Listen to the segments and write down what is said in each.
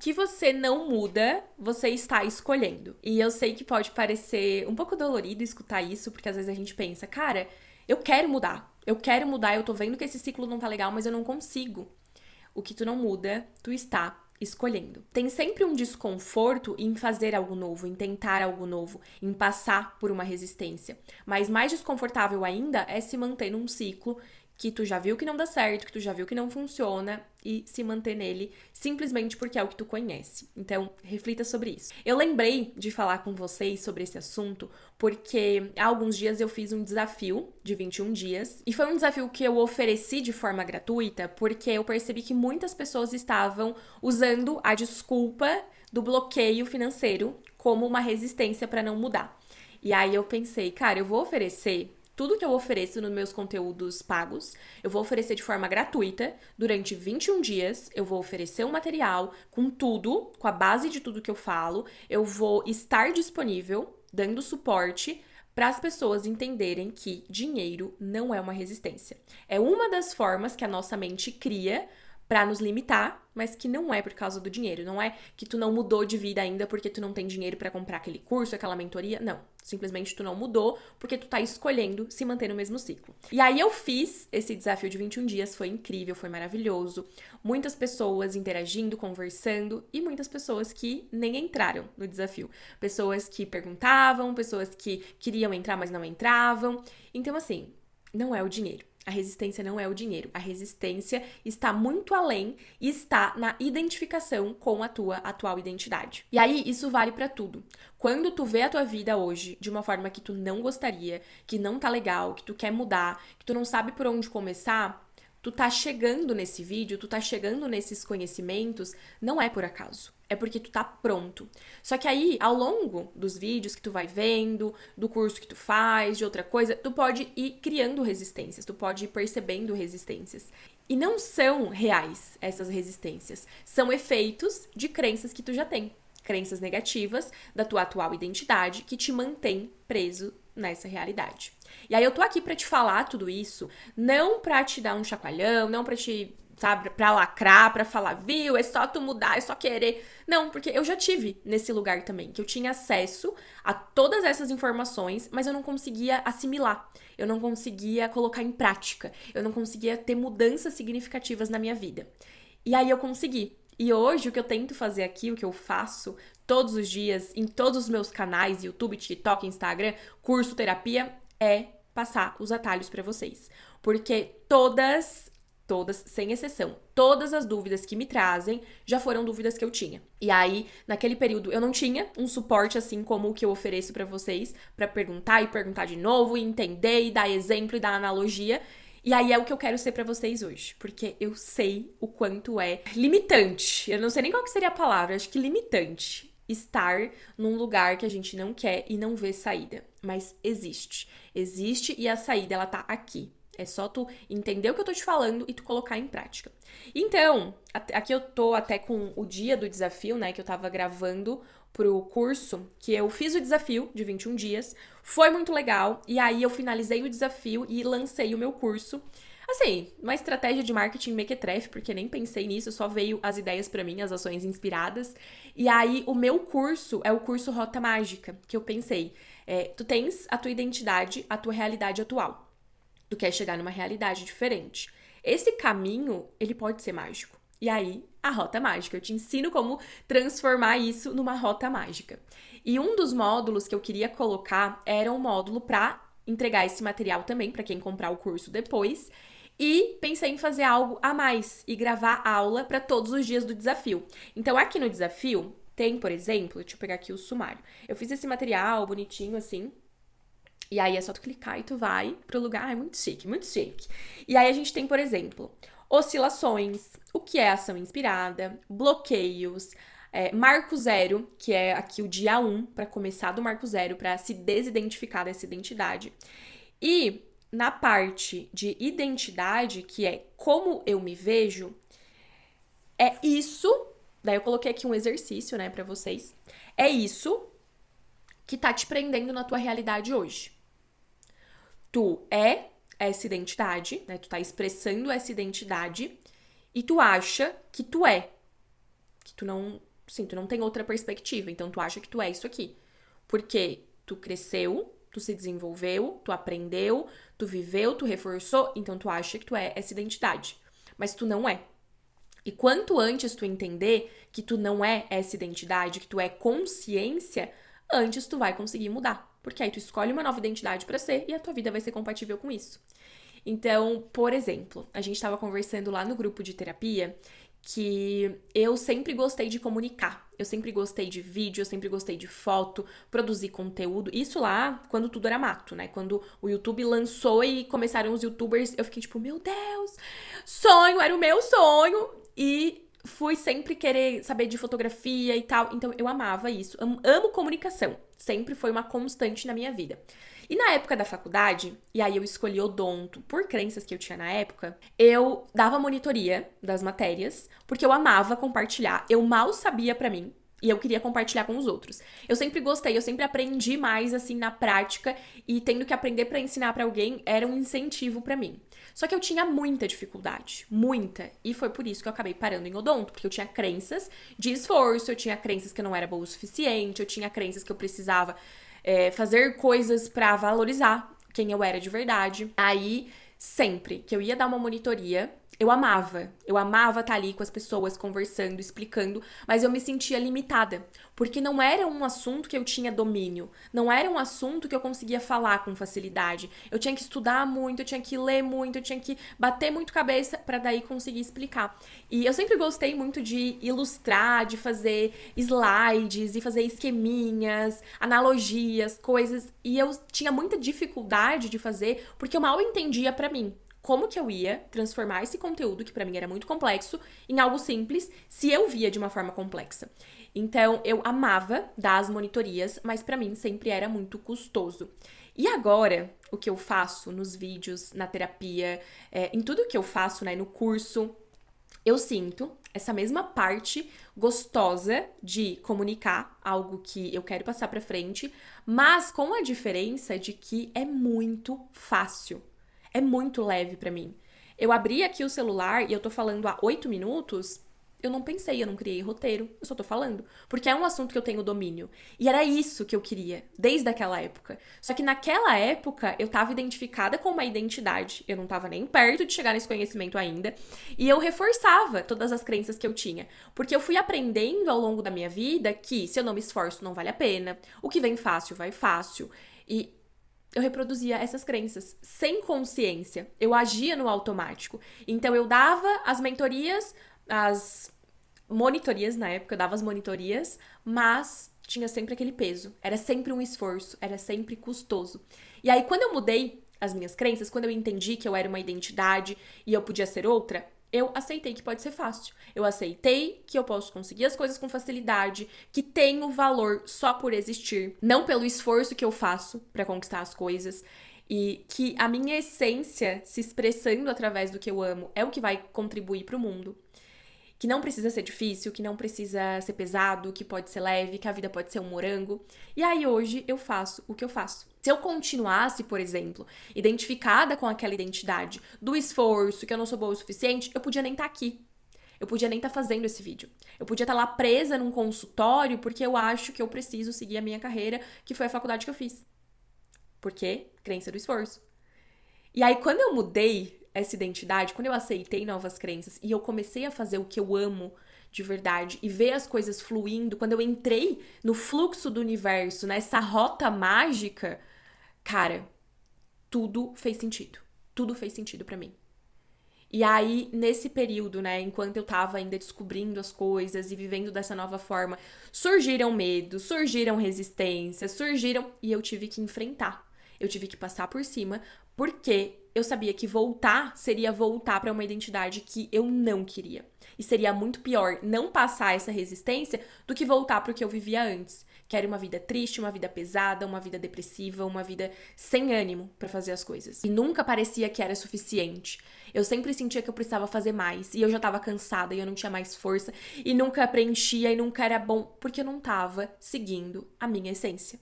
que você não muda, você está escolhendo. E eu sei que pode parecer um pouco dolorido escutar isso, porque às vezes a gente pensa, cara, eu quero mudar. Eu quero mudar, eu tô vendo que esse ciclo não tá legal, mas eu não consigo. O que tu não muda, tu está escolhendo. Tem sempre um desconforto em fazer algo novo, em tentar algo novo, em passar por uma resistência. Mas mais desconfortável ainda é se manter num ciclo que tu já viu que não dá certo, que tu já viu que não funciona e se manter nele simplesmente porque é o que tu conhece. Então, reflita sobre isso. Eu lembrei de falar com vocês sobre esse assunto porque há alguns dias eu fiz um desafio de 21 dias e foi um desafio que eu ofereci de forma gratuita porque eu percebi que muitas pessoas estavam usando a desculpa do bloqueio financeiro como uma resistência para não mudar. E aí eu pensei, cara, eu vou oferecer tudo que eu ofereço nos meus conteúdos pagos, eu vou oferecer de forma gratuita durante 21 dias. Eu vou oferecer um material com tudo, com a base de tudo que eu falo. Eu vou estar disponível, dando suporte para as pessoas entenderem que dinheiro não é uma resistência. É uma das formas que a nossa mente cria para nos limitar, mas que não é por causa do dinheiro. Não é que tu não mudou de vida ainda porque tu não tem dinheiro para comprar aquele curso, aquela mentoria. Não. Simplesmente tu não mudou porque tu tá escolhendo se manter no mesmo ciclo. E aí eu fiz esse desafio de 21 dias, foi incrível, foi maravilhoso. Muitas pessoas interagindo, conversando e muitas pessoas que nem entraram no desafio. Pessoas que perguntavam, pessoas que queriam entrar, mas não entravam. Então, assim, não é o dinheiro. A resistência não é o dinheiro. A resistência está muito além e está na identificação com a tua atual identidade. E aí, isso vale pra tudo. Quando tu vê a tua vida hoje de uma forma que tu não gostaria, que não tá legal, que tu quer mudar, que tu não sabe por onde começar, tu tá chegando nesse vídeo, tu tá chegando nesses conhecimentos, não é por acaso. É porque tu tá pronto. Só que aí, ao longo dos vídeos que tu vai vendo, do curso que tu faz, de outra coisa, tu pode ir criando resistências, tu pode ir percebendo resistências. E não são reais essas resistências, são efeitos de crenças que tu já tem. Crenças negativas da tua atual identidade que te mantém preso nessa realidade. E aí eu tô aqui pra te falar tudo isso, não pra te dar um chacoalhão, não pra te, sabe, pra lacrar, pra falar, viu, é só tu mudar, é só querer. Não, porque eu já tive nesse lugar também, que eu tinha acesso a todas essas informações, mas eu não conseguia assimilar, eu não conseguia colocar em prática, eu não conseguia ter mudanças significativas na minha vida. E aí eu consegui. E hoje o que eu tento fazer aqui, o que eu faço todos os dias, em todos os meus canais, YouTube, TikTok, Instagram, curso, terapia, é passar os atalhos pra vocês. Porque todas, sem exceção, todas as dúvidas que me trazem já foram dúvidas que eu tinha. E aí, naquele período, eu não tinha um suporte assim como o que eu ofereço pra vocês, pra perguntar e perguntar de novo, e entender, e dar exemplo, e dar analogia. E aí é o que eu quero ser pra vocês hoje, porque eu sei o quanto é limitante. Eu não sei nem qual que seria a palavra, acho que limitante estar num lugar que a gente não quer e não vê saída, mas existe. Existe e a saída ela tá aqui. É só tu entender o que eu tô te falando e tu colocar em prática. Então, aqui eu tô até com o dia do desafio, né, que eu tava gravando pro curso, que eu fiz o desafio de 21 dias, foi muito legal, e aí eu finalizei o desafio e lancei o meu curso. Assim, uma estratégia de marketing mequetrefe, porque nem pensei nisso, só veio as ideias pra mim, as ações inspiradas. E aí, o meu curso é o curso Rota Mágica, que eu pensei, tu tens a tua identidade, a tua realidade atual. Tu quer chegar numa realidade diferente. Esse caminho, ele pode ser mágico. E aí, a rota mágica. Eu te ensino como transformar isso numa rota mágica. E um dos módulos que eu queria colocar era um módulo para entregar esse material também para quem comprar o curso depois. E pensei em fazer algo a mais e gravar aula para todos os dias do desafio. Então, aqui no desafio, tem, por exemplo, deixa eu pegar aqui o sumário. Eu fiz esse material bonitinho assim, e aí é só tu clicar e tu vai pro lugar. É muito chique, muito chique. E aí a gente tem, por exemplo, oscilações, o que é ação inspirada, bloqueios, marco zero, que é aqui o dia 1, para começar do marco zero, para se desidentificar dessa identidade. E na parte de identidade, que é como eu me vejo, é isso. Daí eu coloquei aqui um exercício, né, para vocês. É isso que tá te prendendo na tua realidade hoje. Tu é essa identidade, né? Tu tá expressando essa identidade e tu acha que tu é. Que tu não Sim, tu não tem outra perspectiva, então tu acha que tu é isso aqui. Porque tu cresceu, tu se desenvolveu, tu aprendeu, tu viveu, tu reforçou, então tu acha que tu é essa identidade. Mas tu não é. E quanto antes tu entender que tu não é essa identidade, que tu é consciência, antes tu vai conseguir mudar. Porque aí tu escolhe uma nova identidade pra ser e a tua vida vai ser compatível com isso. Então, por exemplo, a gente estava conversando lá no grupo de terapia que eu sempre gostei de comunicar. Eu sempre gostei de vídeo, eu sempre gostei de foto, produzir conteúdo. Isso lá quando tudo era mato, né? Quando o YouTube lançou e começaram os YouTubers, eu fiquei tipo, meu Deus, sonho, era o meu sonho. E fui sempre querer saber de fotografia e tal. Então eu amava isso. Amo comunicação. Sempre foi uma constante na minha vida. E na época da faculdade, e aí eu escolhi odonto por crenças que eu tinha na época, eu dava monitoria das matérias, porque eu amava compartilhar. Eu mal sabia pra mim, e eu queria compartilhar com os outros. Eu sempre gostei, eu sempre aprendi mais assim na prática, e tendo que aprender pra ensinar pra alguém era um incentivo pra mim. Só que eu tinha muita dificuldade, muita, e foi por isso que eu acabei parando em odonto, porque eu tinha crenças de esforço, eu tinha crenças que eu não era boa o suficiente, eu tinha crenças que eu precisava fazer coisas pra valorizar quem eu era de verdade. Aí, sempre que eu ia dar uma monitoria, eu amava estar ali com as pessoas, conversando, explicando, mas eu me sentia limitada, porque não era um assunto que eu tinha domínio, não era um assunto que eu conseguia falar com facilidade. Eu tinha que estudar muito, eu tinha que ler muito, eu tinha que bater muito cabeça para daí conseguir explicar. E eu sempre gostei muito de ilustrar, de fazer slides e fazer esqueminhas, analogias, coisas, e eu tinha muita dificuldade de fazer porque eu mal entendia para mim como que eu ia transformar esse conteúdo, que pra mim era muito complexo, em algo simples, se eu via de uma forma complexa. Então, eu amava dar as monitorias, mas pra mim sempre era muito custoso. E agora, o que eu faço nos vídeos, na terapia, em tudo que eu faço, né, no curso, eu sinto essa mesma parte gostosa de comunicar algo que eu quero passar pra frente, mas com a diferença de que é muito fácil. É muito leve pra mim. Eu abri aqui o celular e eu tô falando há 8 minutos. Eu não pensei, eu não criei roteiro, eu só tô falando. Porque é um assunto que eu tenho domínio. E era isso que eu queria, desde aquela época. Só que naquela época, eu tava identificada com uma identidade. Eu não tava nem perto de chegar nesse conhecimento ainda. E eu reforçava todas as crenças que eu tinha. Porque eu fui aprendendo ao longo da minha vida que se eu não me esforço, não vale a pena. O que vem fácil, vai fácil. E eu reproduzia essas crenças sem consciência. Eu agia no automático. Então eu dava as mentorias, as monitorias na época, eu dava as monitorias, mas tinha sempre aquele peso. Era sempre um esforço, era sempre custoso. E aí quando eu mudei as minhas crenças, quando eu entendi que eu era uma identidade e eu podia ser outra, eu aceitei que pode ser fácil. Eu aceitei que eu posso conseguir as coisas com facilidade, que tenho valor só por existir, não pelo esforço que eu faço pra conquistar as coisas. E que a minha essência se expressando através do que eu amo é o que vai contribuir pro mundo. Que não precisa ser difícil, que não precisa ser pesado, que pode ser leve, que a vida pode ser um morango. E aí hoje eu faço o que eu faço. Se eu continuasse, por exemplo, identificada com aquela identidade do esforço, que eu não sou boa o suficiente, eu podia nem estar aqui. Eu podia nem estar fazendo esse vídeo. Eu podia estar lá presa num consultório porque eu acho que eu preciso seguir a minha carreira, que foi a faculdade que eu fiz. Por quê? Crença do esforço. E aí, quando eu mudei essa identidade, quando eu aceitei novas crenças e eu comecei a fazer o que eu amo de verdade e ver as coisas fluindo, quando eu entrei no fluxo do universo, nessa rota mágica, cara, tudo fez sentido. Tudo fez sentido pra mim. E aí, nesse período, né, enquanto eu tava ainda descobrindo as coisas e vivendo dessa nova forma, surgiram medos, surgiram resistências, e eu tive que enfrentar. Eu tive que passar por cima, porque eu sabia que voltar seria voltar pra uma identidade que eu não queria. E seria muito pior não passar essa resistência do que voltar pro que eu vivia antes. Que era uma vida triste, uma vida pesada, uma vida depressiva, uma vida sem ânimo pra fazer as coisas. E nunca parecia que era suficiente. Eu sempre sentia que eu precisava fazer mais. E eu já tava cansada e eu não tinha mais força. E nunca preenchia e nunca era bom. Porque eu não tava seguindo a minha essência.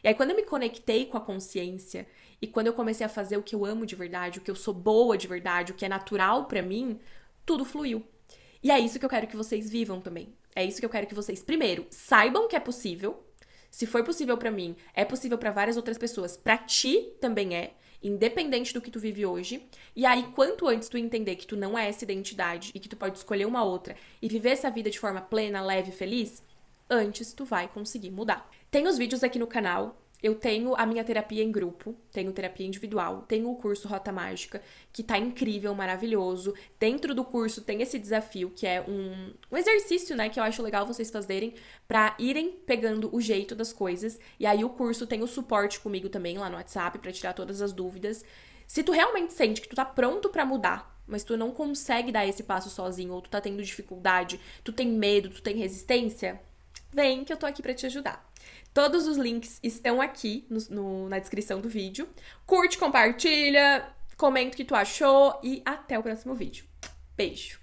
E aí, quando eu me conectei com a consciência e quando eu comecei a fazer o que eu amo de verdade, o que eu sou boa de verdade, o que é natural pra mim, tudo fluiu. E é isso que eu quero que vocês vivam também. É isso que eu quero que vocês, primeiro, saibam que é possível. Se foi possível pra mim, é possível pra várias outras pessoas. Pra ti também é, independente do que tu vive hoje. E aí, quanto antes tu entender que tu não é essa identidade e que tu pode escolher uma outra e viver essa vida de forma plena, leve e feliz, antes tu vai conseguir mudar. Tem os vídeos aqui no canal. Eu tenho a minha terapia em grupo, tenho terapia individual, tenho o curso Rota Mágica, que tá incrível, maravilhoso. Dentro do curso tem esse desafio, que é um exercício, né, que eu acho legal vocês fazerem pra irem pegando o jeito das coisas. E aí o curso tem o suporte comigo também lá no WhatsApp pra tirar todas as dúvidas. Se tu realmente sente que tu tá pronto pra mudar, mas tu não consegue dar esse passo sozinho, ou tu tá tendo dificuldade, tu tem medo, tu tem resistência, vem que eu tô aqui pra te ajudar. Todos os links estão aqui na descrição do vídeo. Curte, compartilha, comenta o que tu achou e até o próximo vídeo. Beijo!